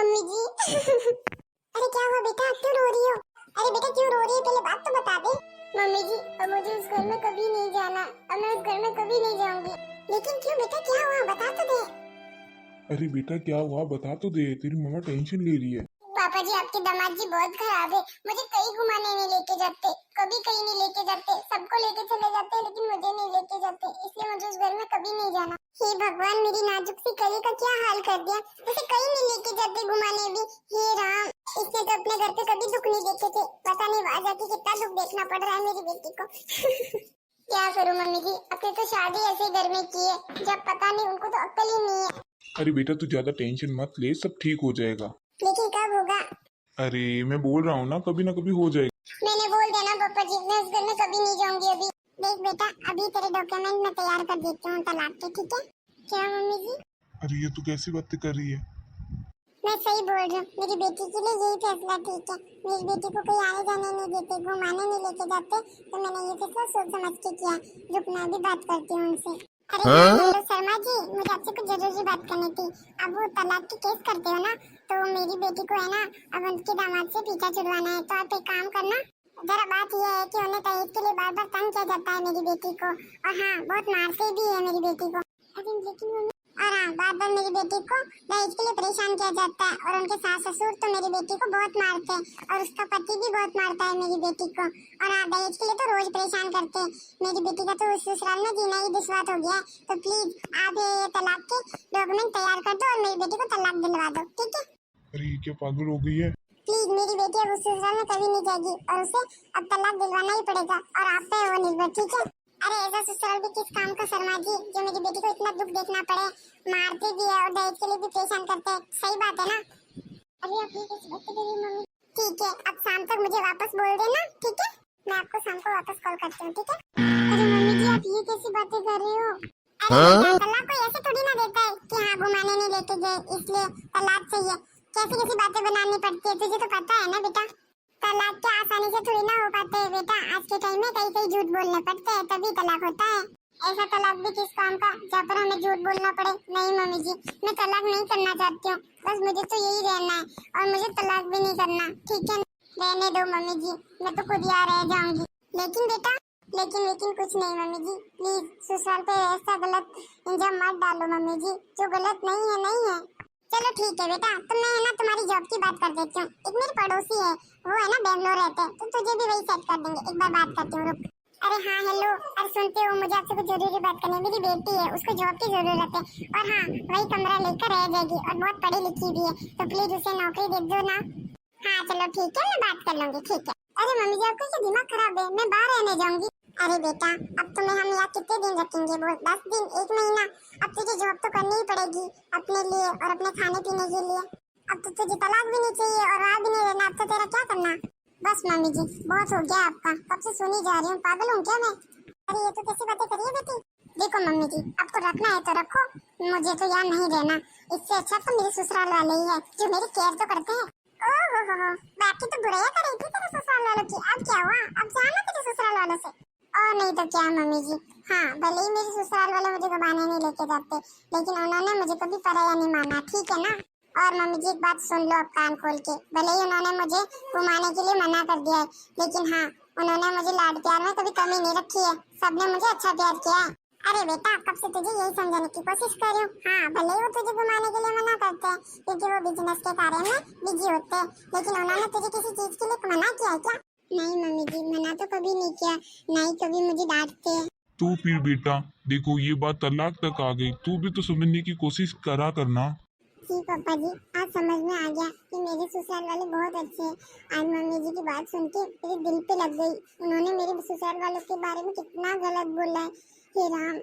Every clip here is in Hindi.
मम्मी जी। अरे क्या हुआ बेटा, क्यों रो रही हो? अरे बेटा क्यों रो रही है, पहले बात तो बता दे। मम्मी जी अब मुझे उस घर में कभी नहीं जाना, अब मैं उस घर में कभी नहीं जाऊंगी। लेकिन क्यों बेटा, क्या हुआ बता तो दे। अरे बेटा क्या हुआ बता तो दे, तेरी मम्मा टेंशन ले रही है। पापा जी आपके दामाद जी बहुत खराब है, मुझे कहीं घुमाने नहीं लेके जाते, कभी कहीं नहीं लेके जाते, सबको लेके चले जाते हैं लेकिन मुझे नहीं लेके जाते, इसलिए मुझे उस घर में कभी नहीं जाना। हे भगवान, मेरी नाजुक सी कली का क्या हाल कर दिया, उसे कहीं नहीं लेके जाते घुमाने भी। हे राम, इसने तो अपने घर पे कभी दुख नहीं देखे थे, पता नहीं वहां जाके कितना दुख देखना पड़ रहा है मेरी बेटी को। क्या करूं मम्मी जी, अपनी तो शादी ऐसे घर में की है जब पता नहीं उनको तो अक्ल ही नहीं है। अरे बेटा तू ज्यादा टेंशन मत ले, सब ठीक हो जाएगा। लेकिन कब होगा? अरे मैं बोल रहा हूँ ना, कभी ना कभी हो जाएगा। मैंने बोल दिया ना पापा जी, मैं उस घर में कभी नहीं जाऊंगी अभी। देख बेटा, अभी तेरे डॉक्यूमेंट मैं तैयार कर देती हूँ तलाक के, ठीक है? क्या मम्मी जी? अरे ये तू कैसी बातें कर रही है? मैं सही बोल रही हूँ, मेरी बेटी के लिए यही फैसला ठीक है। मेरी बेटी को कोई आने जाने नहीं देते, घुमाने नहीं लेके जाते, तो मैंने ये फैसला सोच समझ के किया। रुक, मैं अभी बात करती हूँ उनसे। अरे हेलो शर्मा जी, मुझे आपसे कुछ जरूरी बात करनी थी। अब वो तलाक की केस करते हो ना, तो मेरी बेटी को है ना अब उनके दामाद से पीछा छुड़वाना है, तो आप एक काम करना। जरा बात यह है कि उन्हें दहेज के लिए बार बार तंग किया जाता है मेरी बेटी को, और हाँ बहुत मारते भी है मेरी बेटी को। अरे लेकिन मम्मी, और हाँ बार बार मेरी बेटी को दहेज के लिए परेशान किया जाता है, और उनके सास ससुर तो मेरी बेटी को बहुत मारते हैं, और उसका पति भी बहुत मारता है मेरी बेटी को। और हाँ दहेज के लिए तो रोज परेशान करते हैं। मेरी बेटी का तो उस ससुराल में जीना ही दुश्वार हो गया है, तो प्लीज आप ये तलाक के डॉक्यूमेंट तैयार कर दो और मेरी बेटी को तलाक दिलवा दो, ठीक है? अरे ये क्या पागल हो गई है? प्लीज, मेरी बेटी अब उस ससुराल में कभी नहीं जाएगी, और उसे अब तलाक दिलवाना ही पड़ेगा, और आप पे वो निर्भर, ठीक है? अरे ऐसा ससुराल भी किस काम का शर्मा जी, जो मेरी बेटी को इतना दुख देखना पड़े, मारते भी है और दहेज के लिए भी परेशान करते हैं। सही बात है ना? अरे आप ये कैसी बातें कर रही हैं मम्मी? ठीक है, अब शाम तक मुझे वापस बोल देना, ठीक है? मैं आपको शाम को वापस कॉल करती हूँ, ठीक है? अरे मम्मी जी आप ये कैसी बातें कर रही हो? अरे बेटा, तलाक कोई ऐसे थोड़ी ना देता है कि हाँ घुमाने नहीं लेके गए इसलिए तलाक चाहिए। कैसी कैसी बातें बनानी पड़ती है, तुझे तो पता है ना बेटा। तलाक के आसानी से थोड़ी ना हो पाते हैं बेटा, आज के टाइम में कई कई झूठ बोलने पड़ते हैं तभी तलाक होता है। ऐसा तलाक भी किस काम का जहाँ पर हमें झूठ बोलना पड़े? नहीं मम्मी जी, मैं तलाक नहीं करना चाहती हूँ, बस मुझे तो यही रहना है, और मुझे तलाक भी नहीं करना, ठीक है? रहने दो मम्मी जी, मैं तो खुद यहाँ रह जाऊंगी। लेकिन बेटा, लेकिन कुछ नहीं मम्मी जी, प्लीज ससुराल पे ऐसा गलत इंजाम मत डालो मम्मी जी, जो गलत नहीं है नहीं है। चलो ठीक है बेटा, तो मैं है ना तुम्हारी जॉब की बात कर देती हूँ। एक मेरी पड़ोसी है, वो है ना बेंगलोर रहते हैं, तो तुझे भी वही सेट कर देंगे। एक बार बात करती हूँ, रुक। अरे हाँ हेलो, अरे सुनते हो, मुझे आपसे कुछ जरूरी बात करनी है। मेरी बेटी है, उसको जॉब की जरूरत है, और हाँ वही कमरा लेकर रह जाएगी, और बहुत पढ़ी लिखी भी है, तो प्लीज उसे नौकरी दे दो ना। हाँ चलो ठीक है, मैं बात कर लूंगी, ठीक है? अरे मम्मी जी आपका क्या दिमाग खराब है, मैं बाहर रहने जाऊंगी। अरे बेटा, अब तुम्हें हम यहाँ कितने दिन रखेंगे बोल? 10 दिन, 1 महीना? अब तुझे जॉब तो करनी ही पड़ेगी अपने लिए और अपने खाने पीने के लिए। अब तो तुझे तलाक भी नहीं चाहिए और वहाँ भी नहीं रहना, अब तो तेरा क्या करना? बस मम्मी जी बहुत हो गया आपका, कब से सुनी जा रही हूँ, पागल हूँ क्या मैं? अरे ये तो कैसी बातें करिए बेटी। देखो मम्मी जी, आपको रखना है तो रखो, मुझे तो यहाँ नहीं रहना। इससे अच्छा तो मेरे ससुराल वाले ही है जो मेरी केयर तो करते हैं। ओहो हो, बाकी तो बुराइयां कर रही थी तेरे ससुराल वालों की, अब क्या हुआ? अब जाना तेरे ससुराल वालों से। और नहीं तो क्या मम्मी जी, हाँ भले ही मेरे ससुराल वाले मुझे घुमाने नहीं लेके जाते, लेकिन उन्होंने मुझे कभी पराया नहीं माना, ठीक है ना? और मम्मी जी एक बात सुन लो अब कान खोल के, भले ही उन्होंने मुझे घुमाने के लिए मना कर दिया है, लेकिन हाँ उन्होंने मुझे लाड प्यार में कभी कमी नहीं रखी है, सबने मुझे अच्छा प्यार किया है। अरे बेटा, कब से तुझे यही समझाने की कोशिश कर रही हूँ। हाँ भले ही वो तुझे घुमाने के लिए मना करते हैं क्योंकि वो बिजनेस के कार्य में बिजी होते हैं, लेकिन उन्होंने तुझे किसी चीज के लिए मना किया है क्या? नहीं मम्मी जी, मना तो कभी नहीं किया, नहीं कभी मुझे डांटते हैं। तू फिर बेटा देखो ये बात तलाक तक आ गई, तू भी तो समझने की कोशिश करा करना। जी पापा जी, आज समझ में आ गया कि मेरे ससुराल वाले बहुत अच्छे हैं। आज मम्मी जी की बात सुन के मेरे दिल पे लग गई, उन्होंने मेरे ससुराल वालों के बारे में कितना गलत बोला है। हे राम,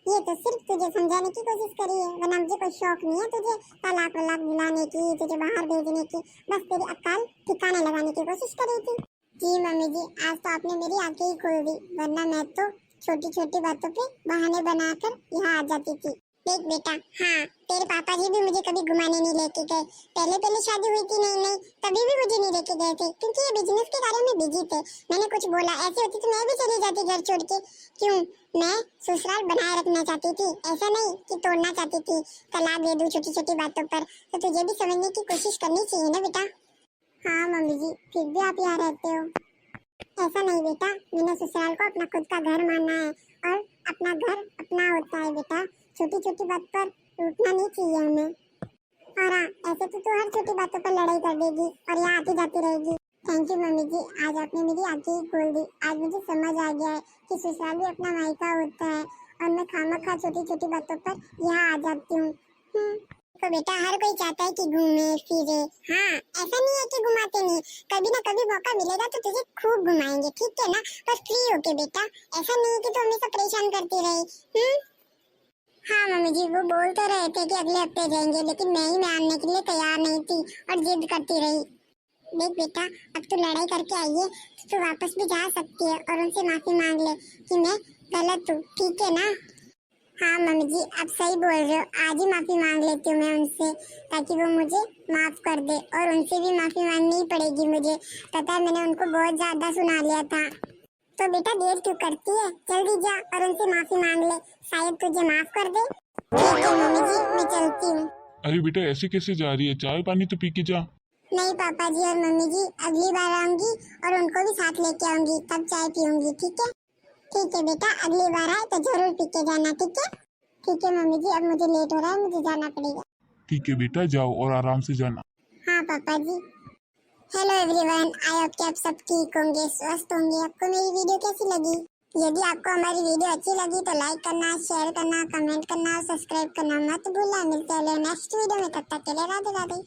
ये तो सिर्फ तुझे समझाने की कोशिश करी है, वरना मुझे कोई शौक नहीं है तुझे तलाक वलाक दिलाने की, तुझे बाहर भेजने की, बस तेरी अक्ल ठिकाने लगाने की कोशिश करी थी। जी मम्मी जी, आज तो आपने मेरी आंखें ही खोल दी, वरना मैं तो छोटी छोटी बातों पे बहाने बनाकर यहाँ आ जाती थी। देख बेटा, हाँ तेरे पापा जी भी मुझे कभी घुमाने नहीं लेके गए। पहले पहले शादी हुई थी नई नई, तभी भी मुझे नहीं लेके गए थे, क्योंकि ये बिजनेस के कार्य में बिजी थे। मैंने कुछ बोला, ऐसे होती तो मैं भी चली जाती घर छोड़ के। क्यों? मैं ससुराल बनाए रखना चाहती थी, ऐसा नहीं कि तोड़ना चाहती थी। तलाक दे दूं छोटी छोटी बातों पर, तो तुझे भी समझने की कोशिश करनी चाहिए ना बेटा। हाँ मम्मी जी, फिर भी आप यहाँ रहते हो। ऐसा नहीं बेटा, मैंने ससुराल को अपना खुद का घर माना है, और अपना घर अपना होता है बेटा। छोटी छोटी बात पर टूटना नहीं चाहिए हमें। और हाँ, ऐसे तो तू हर छोटी बातों पर लड़ाई कर देगी और यहाँ आती जाती रहेगी। थैंक यू मम्मी जी, आज आपने मेरी आंखें ही खोल दी। आज मुझे समझ आ गया है कि ससुराल भी अपना मायका होता है, और मैं खामखा छोटी छोटी बातों पर यहाँ आ जाती हूँ। तो बेटा, हर कोई चाहता है कि घूमे फिरे। हाँ, ऐसा नहीं है कि घुमाते नहीं, कभी ना कभी मौका मिलेगा तो तुझे खूब घुमाएंगे, ठीक है ना? बस फ्री होके बेटा, ऐसा नहीं है कि तू हमेशा परेशान करती रही। हाँ मम्मी जी, वो बोल तो रहे थे कि अगले हफ्ते जाएंगे, लेकिन मैं ही मानने के लिए तैयार नहीं थी और जिद करती रही। देख बेटा, अब तू लड़ाई करके आई है तो तू वापस भी जा सकती है और उनसे माफी मांग ले कि मैं गलत हूँ, ठीक है ना? हाँ मम्मी जी, आप सही बोल रहे हो। आज ही माफी मांग लेती हूँ मैं उनसे, ताकि वो मुझे माफ कर दे, और उनसे भी माफी मांगनी पड़ेगी मुझे। पता है, मैंने उनको बहुत ज्यादा सुना लिया था। तो बेटा देर क्यों करती है, जल्दी जा और उनसे माफी मांग ले, शायद तुझे माफ कर दे। ठीक है मम्मी जी, मैं चलती हूँ। अरे बेटा, ऐसे कैसे जा रही है? चाय पानी तो पी के जा। नहीं पापा जी और मम्मी जी, अगली बार आऊंगी और उनको भी साथ लेके आऊंगी, तब चाय पीऊंगी, ठीक है? ठीक है बेटा, अगली बार आए तो जरूर पी के जाना, ठीक है? ठीक है मम्मी जी, अब मुझे लेट हो रहा है, मुझे जाना पड़ेगा। ठीक है बेटा, जाओ और आराम से जाना। हाँ पापा जी। हेलो एवरीवन, आई होप कि आप सब ठीक होंगे, स्वस्थ होंगे। आपको मेरी वीडियो कैसी लगी? यदि आपको हमारी वीडियो अच्छी लगी तो लाइक करना, शेयर करना, कमेंट करना और सब्सक्राइब करना मत भूलना। मिलते हैं नेक्स्ट वीडियो में, तब तक के लिए राधे राधे।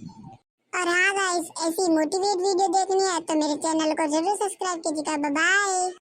और हाँ गाइस, ऐसी मोटिवेट वीडियो देखनी है तो मेरे चैनल को जरूर सब्सक्राइब कीजिएगा। Bye bye.